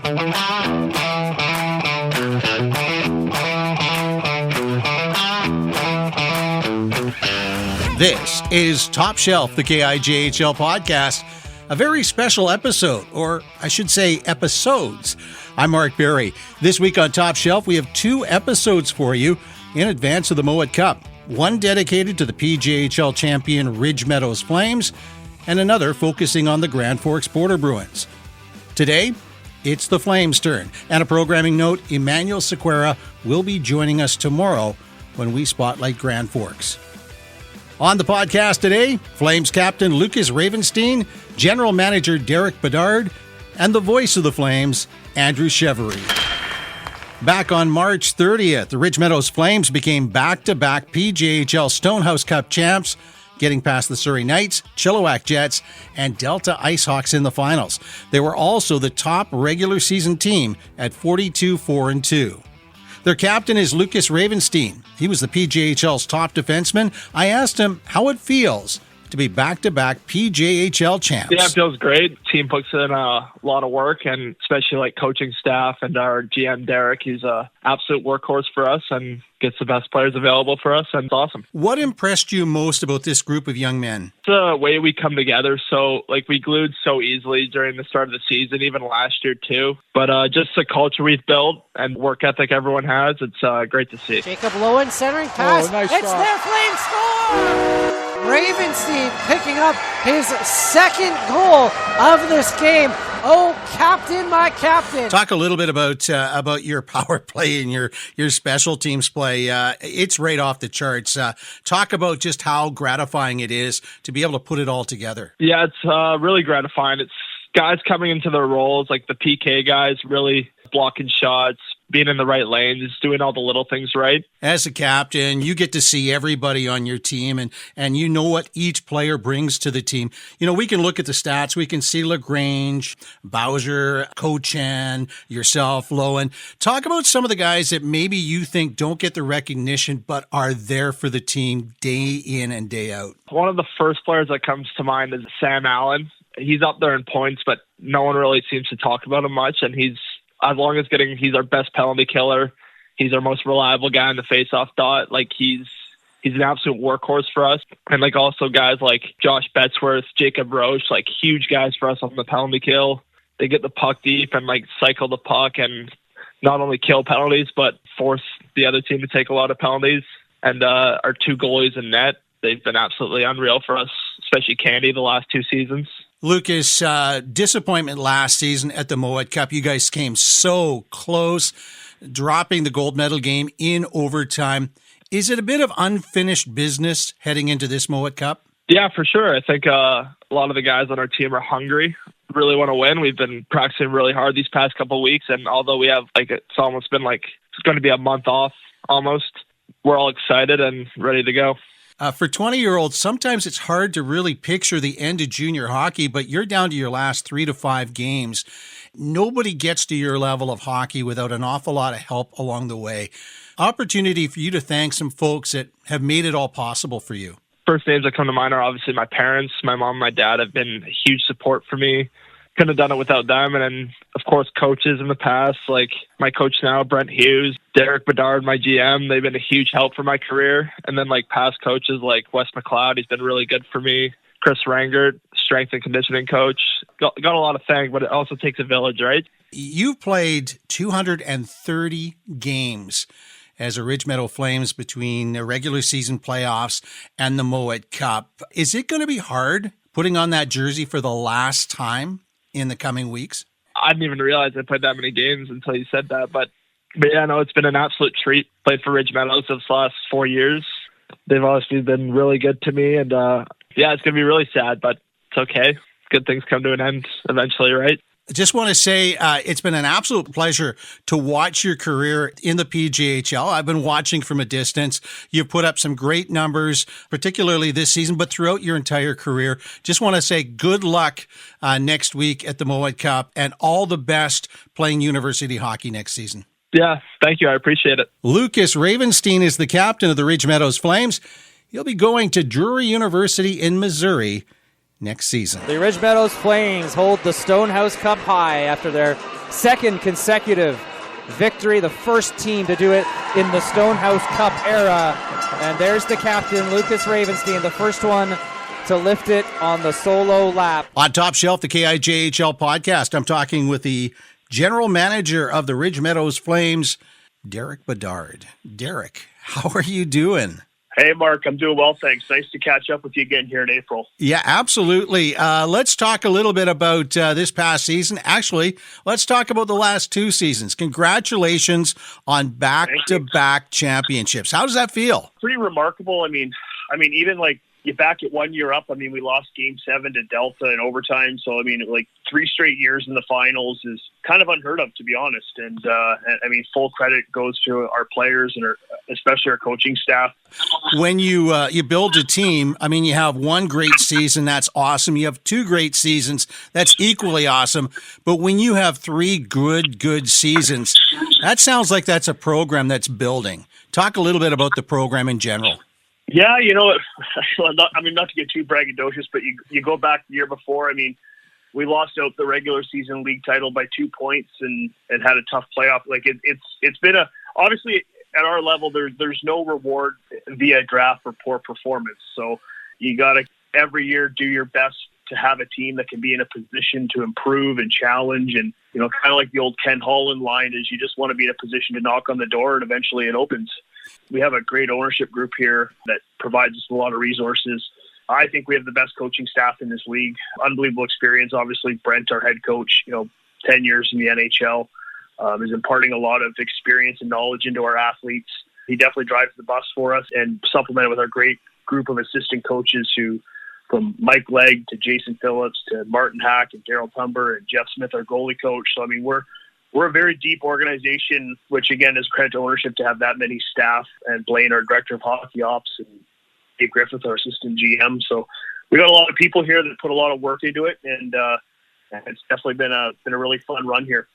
This is Top Shelf, the KIJHL podcast, a very special episode, or I should say episodes. I'm Mark Berry. This week on Top Shelf, we have 2 episodes for you in advance of the Mowat Cup. One dedicated to the PJHL champion Meadows Flames, and another focusing on the Grand Forks Border Bruins. Today, it's the Flames' turn. And a programming note, Emmanuel Sequeira will be joining us tomorrow when we spotlight Grand Forks. On the podcast today, Flames captain Lukas Ravenstein, general manager Derek Bedard, and the voice of the Flames, Andrew Cheverie. Back on March 30th, the Meadows Flames became back-to-back PJHL Stonehouse Cup champs, getting past the Surrey Knights, Chilliwack Jets, and Delta Icehawks in the finals. They were also the top regular season team at 42-4-2. Their captain is Lukas Ravenstein. He was the PJHL's top defenseman. I asked him how it feels to be back-to-back PJHL champs. Yeah, it feels great. Team puts in a lot of work, and especially like coaching staff and our GM Derek. He's a absolute workhorse for us and gets the best players available for us, and it's awesome. What impressed you most about this group of young men? The way we come together. So we glued so easily during the start of the season, even last year too. But just the culture we've built and work ethic everyone has, it's great to see. Jacob Lowen centering pass. Nice it's shot. their Flames score! Ravenstein picking up his second goal of this game. Oh, captain, my captain. Talk a little bit about your power play and your special teams play. It's right off the charts. Talk about just how gratifying it is to be able to put it all together. Yeah, it's really gratifying. It's guys coming into their roles, like the PK guys, really blocking shots, being in the right lanes, doing all the little things right. As a captain, you get to see everybody on your team, and you know what each player brings to the team. You know, we can look at the stats. We can see LaGrange, Bowser, Cochan, yourself, Lowen. Talk about some of the guys that maybe you think don't get the recognition but are there for the team day in and day out. One of the first players that comes to mind is Sam Allen. He's up there in points, but no one really seems to talk about him much, and he's our best penalty killer. He's our most reliable guy in the face-off dot. He's an absolute workhorse for us. And also guys like Josh Betzworth, Jacob Roche, huge guys for us on the penalty kill. They get the puck deep and cycle the puck and not only kill penalties, but force the other team to take a lot of penalties. And our 2 goalies in net, they've been absolutely unreal for us, especially Candy the last 2 seasons. Lucas, disappointment last season at the Mowat Cup. You guys came so close, dropping the gold medal game in overtime. Is it a bit of unfinished business heading into this Mowat Cup? Yeah, for sure. I think a lot of the guys on our team are hungry, really want to win. We've been practicing really hard these past couple of weeks, and although we have it's almost been it's going to be a month off almost, we're all excited and ready to go. For 20-year-olds, sometimes it's hard to really picture the end of junior hockey, but you're down to your last 3 to 5 games. Nobody gets to your level of hockey without an awful lot of help along the way. Opportunity for you to thank some folks that have made it all possible for you. First names that come to mind are obviously my parents. My mom and my dad have been a huge support for me. Couldn't have done it without them. And then, of course, coaches in the past, like my coach now, Brent Hughes, Derek Bedard, my GM, they've been a huge help for my career. And then past coaches like Wes McLeod, he's been really good for me. Chris Rangert, strength and conditioning coach. Got a lot of thanks, but it also takes a village, right? You've played 230 games as a Meadows Flames between the regular season playoffs and the Mowat Cup. Is it going to be hard putting on that jersey for the last time in the coming weeks? I didn't even realize I played that many games until you said that. But yeah, no, it's been an absolute treat. Played for Meadows this last 4 years. They've obviously been really good to me. And yeah, it's going to be really sad, but it's okay. Good things come to an end eventually, right? I just want to say it's been an absolute pleasure to watch your career in the PJHL. I've been watching from a distance. You've put up some great numbers, particularly this season, but throughout your entire career. Just want to say good luck next week at the Mowat Cup and all the best playing university hockey next season. Yeah, thank you. I appreciate it. Lukas Ravenstein is the captain of the Meadows Flames. He'll be going to Drury University in Missouri next season. The Meadows Flames hold the Stonehouse Cup high after their second consecutive victory, the first team to do it in the Stonehouse Cup era. And there's the captain, Lukas Ravenstein, the first one to lift it on the solo lap. On Top Shelf, the KIJHL podcast, I'm talking with the general manager of the Ridge Meadows Flames, Derek Bedard. Derek, how are you doing? Hey, Mark, I'm doing well, thanks. Nice to catch up with you again here in April. Yeah, absolutely. Let's talk a little bit about this past season. Actually, let's talk about the last two seasons. Congratulations on back-to-back championships. How does that feel? Pretty remarkable. I mean, even like you back it 1 year up. I mean, we lost Game 7 to Delta in overtime. So, I mean, like 3 straight years in the finals is kind of unheard of, to be honest. And I mean, full credit goes to our players and especially our coaching staff. When you build a team, I mean, you have one great season, that's awesome. You have 2 great seasons, that's equally awesome. But when you have 3 good seasons, that sounds like that's a program that's building. Talk a little bit about the program in general. Yeah, you know, not to get too braggadocious, but you go back the year before. I mean, we lost out the regular season league title by 2 points and had a tough playoff. Like it's been obviously at our level, there's no reward via draft for poor performance. So you got to every year do your best to have a team that can be in a position to improve and challenge. And, you know, kind of like the old Ken Holland line is you just want to be in a position to knock on the door and eventually it opens. We have a great ownership group here that provides us a lot of resources. I think we have the best coaching staff in this league. Unbelievable experience. Obviously, Brent, our head coach, 10 years in the NHL, is imparting a lot of experience and knowledge into our athletes. He definitely drives the bus for us and supplemented with our great group of assistant coaches who, from Mike Legg to Jason Phillips to Martin Hack and Daryl Tumber and Jeff Smith, our goalie coach. So, I mean, we're a very deep organization, which, again, is credit to ownership to have that many staff, and Blaine, our director of hockey ops, and Dave Griffith, our assistant GM. So we got a lot of people here that put a lot of work into it, and it's definitely been a really fun run here.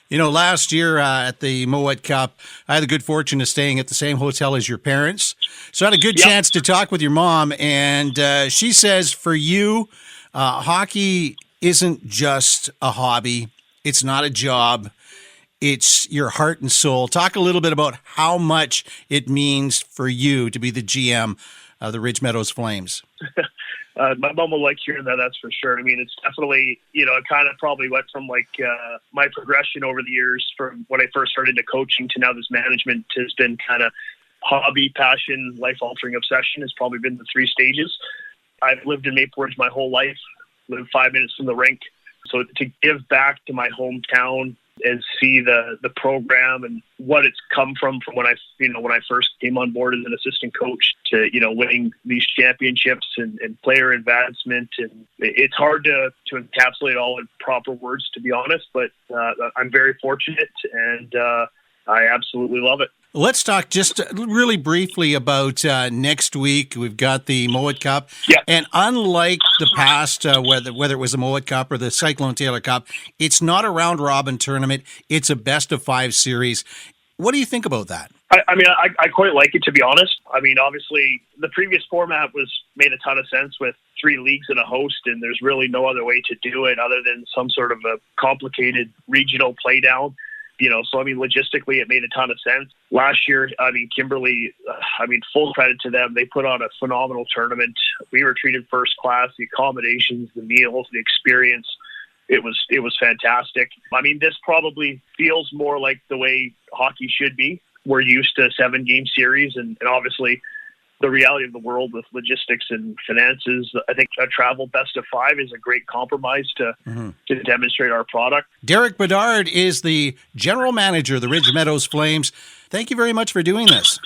You know, last year at the Mowat Cup, I had the good fortune of staying at the same hotel as your parents. So I had a good chance to talk with your mom, and she says for you, hockey isn't just a hobby. It's not a job. It's your heart and soul. Talk a little bit about how much it means for you to be the GM of the Ridge Meadows Flames. My mom will like hearing that, that's for sure. I mean, it's definitely, it kind of probably went from like my progression over the years from when I first started into coaching to now this management has been kind of hobby, passion, life-altering obsession has probably been the 3 stages. I've lived in Maple Ridge my whole life, lived 5 minutes from the rink. So to give back to my hometown and see the program and what it's come from when I first came on board as an assistant coach to, winning these championships and player advancement. And it's hard to encapsulate all in proper words, to be honest, but I'm very fortunate and I absolutely love it. Let's talk just really briefly about next week. We've got the Mowat Cup. Yeah. And unlike the past, whether it was the Mowat Cup or the Cyclone Taylor Cup, it's not a round-robin tournament. It's a best-of-5 series. What do you think about that? I quite like it, to be honest. I mean, obviously, the previous format made a ton of sense with 3 leagues and a host, and there's really no other way to do it other than some sort of a complicated regional playdown. So, logistically, it made a ton of sense. Last year, Kimberly, full credit to them. They put on a phenomenal tournament. We were treated first class, the accommodations, the meals, the experience. It was fantastic. This probably feels more like the way hockey should be. We're used to 7-game series, and obviously the reality of the world with logistics and finances. I think a travel best of 5 is a great compromise to demonstrate our product. Derek Bedard is the general manager of the Ridge Meadows Flames. Thank you very much for doing this.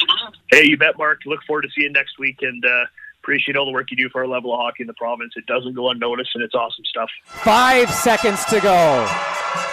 Hey, you bet, Mark. Look forward to seeing you next week, and appreciate all the work you do for our level of hockey in the province. It doesn't go unnoticed, and it's awesome stuff. 5 seconds to go.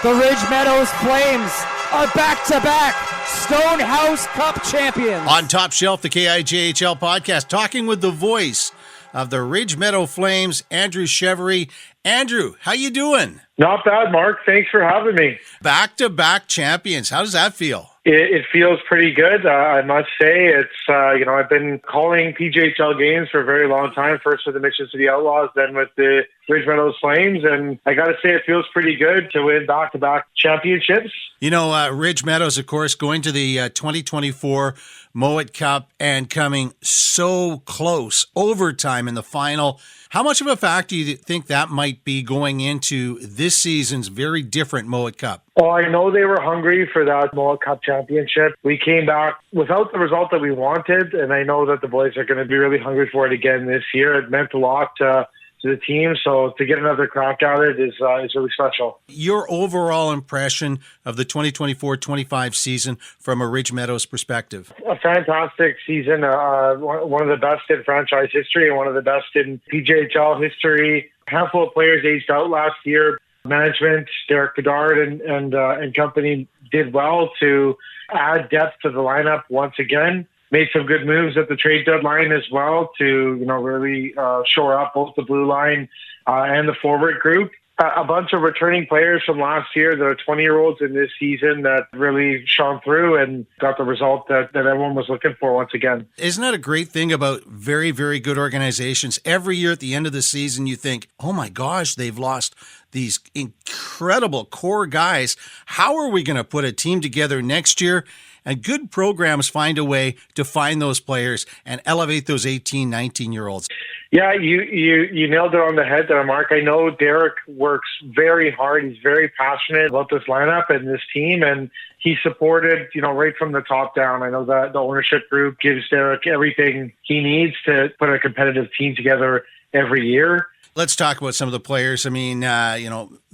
The Ridge Meadows Flames are back-to-back Stonehouse Cup champions. On Top Shelf, the KIJHL podcast, talking with the voice of the Ridge Meadow Flames, Andrew Cheverie. Andrew, how you doing? Not bad, Mark. Thanks for having me. Back-to-back champions. How does that feel? It feels pretty good. I must say it's, I've been calling PJHL games for a very long time, first with the Mission City Outlaws, then with the Ridge Meadows Flames. And I got to say, it feels pretty good to win back-to-back championships. Ridge Meadows, of course, going to the 2024 Mowat Cup and coming so close, overtime in the final. How much of a factor do you think that might be going into this season's very different Mowat Cup? Oh, I know they were hungry for that Mowat Cup championship. We came back without the result that we wanted, and I know that the boys are going to be really hungry for it again this year. It meant a lot to the team, so to get another crack at it is really special. Your overall impression of the 2024-25 season from a Ridge Meadows perspective? A fantastic season, one of the best in franchise history and one of the best in PJHL history. A handful of players aged out last year. Management, Derek Bedard and company did well to add depth to the lineup once again. Made some good moves at the trade deadline as well to, really shore up both the blue line and the forward group. A bunch of returning players from last year that are 20-year-olds in this season that really shone through and got the result that everyone was looking for once again. Isn't that a great thing about very, very good organizations? Every year at the end of the season, you think, oh my gosh, they've lost these incredible core guys. How are we going to put a team together next year? And good programs find a way to find those players and elevate those 18, 19-year-olds. Yeah, you nailed it on the head there, Mark. I know Derek works very hard. He's very passionate about this lineup and this team, and he supported, right from the top down. I know that the ownership group gives Derek everything he needs to put a competitive team together every year. Let's talk about some of the players. I mean,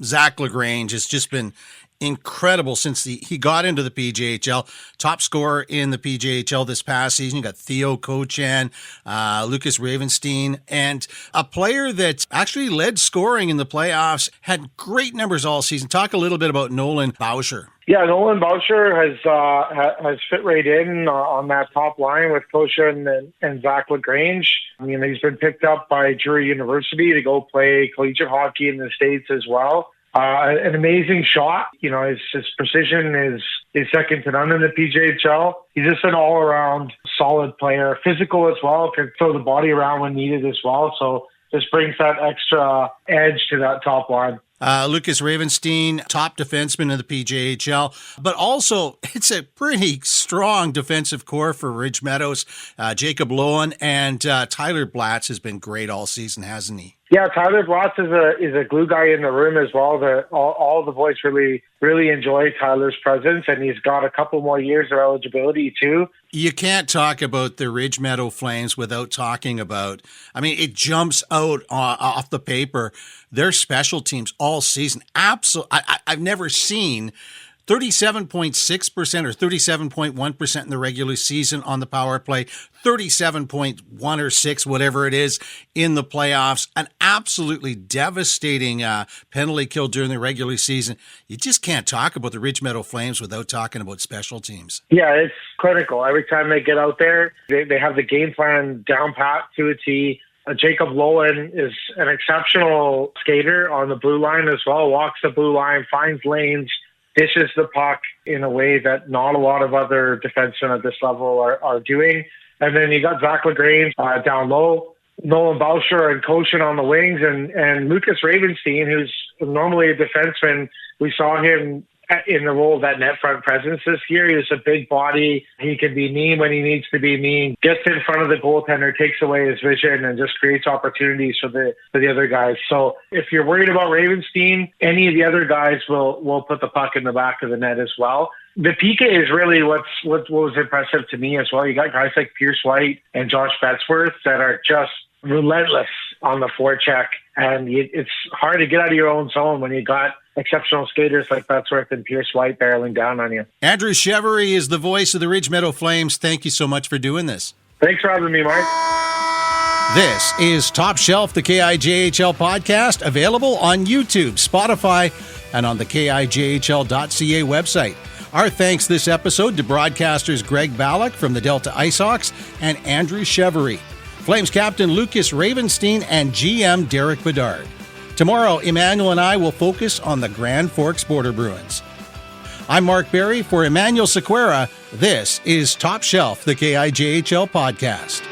Zach LaGrange has just been incredible since he got into the PJHL. Top scorer in the PJHL this past season. You got Theo Kochan, Lukas Ravenstein, and a player that actually led scoring in the playoffs, had great numbers all season. Talk a little bit about Nolan Boucher. Yeah, Nolan Boucher has fit right in on that top line with Kochan and Zach LaGrange. I mean, he's been picked up by Drury University to go play collegiate hockey in the States as well. An amazing shot. His precision is second to none in the PJHL. He's just an all-around solid player. Physical as well, can throw the body around when needed as well. So just brings that extra edge to that top line. Lukas Ravenstein, top defenseman in the PJHL, but also it's a pretty strong defensive core for Ridge Meadows. Jacob Lowen and Tyler Blatz has been great all season, hasn't he? Yeah, Tyler Blatz is a glue guy in the room as well. All the boys really enjoy Tyler's presence, and he's got a couple more years of eligibility too. You can't talk about the Ridge Meadow Flames without talking about, it jumps out off the paper, their special teams all season. Absolutely, I've never seen 37.6% or 37.1% in the regular season on the power play, 37.1 or 6, whatever it is, in the playoffs. An absolutely devastating penalty kill during the regular season. You just can't talk about the Ridge Meadow Flames without talking about special teams. Yeah, it's critical. Every time they get out there, they have the game plan down pat to a T. Jacob Lowen is an exceptional skater on the blue line as well, walks the blue line, finds lanes, dishes the puck in a way that not a lot of other defensemen at this level are doing. And then you got Zach LaGrange down low, Nolan Boucher and Kochan on the wings, and Lukas Ravenstein, who's normally a defenseman. We saw him in the role of that net front presence this year. He's a big body. He can be mean when he needs to be mean, gets in front of the goaltender, takes away his vision, and just creates opportunities for the other guys. So if you're worried about Ravenstein, any of the other guys will put the puck in the back of the net as well. The PK is really what was impressive to me as well. You got guys like Pierce White and Josh Betzworth that are just relentless on the forecheck, and it's hard to get out of your own zone when you got exceptional skaters like Betzworth and Pierce White barreling down on you. Andrew Cheverie is the voice of the Ridge Meadow Flames. Thank you so much for doing this. Thanks for having me, Mark. This is Top Shelf, the KIJHL podcast, available on YouTube, Spotify, and on the KIJHL.ca website. Our thanks this episode to broadcasters Greg Ballack from the Delta Ice Hawks and Andrew Cheverie, Flames captain Lukas Ravenstein, and GM Derek Bedard. Tomorrow, Emmanuel and I will focus on the Grand Forks Border Bruins. I'm Mark Berry for Emmanuel Sequeira. This is Top Shelf, the KIJHL podcast.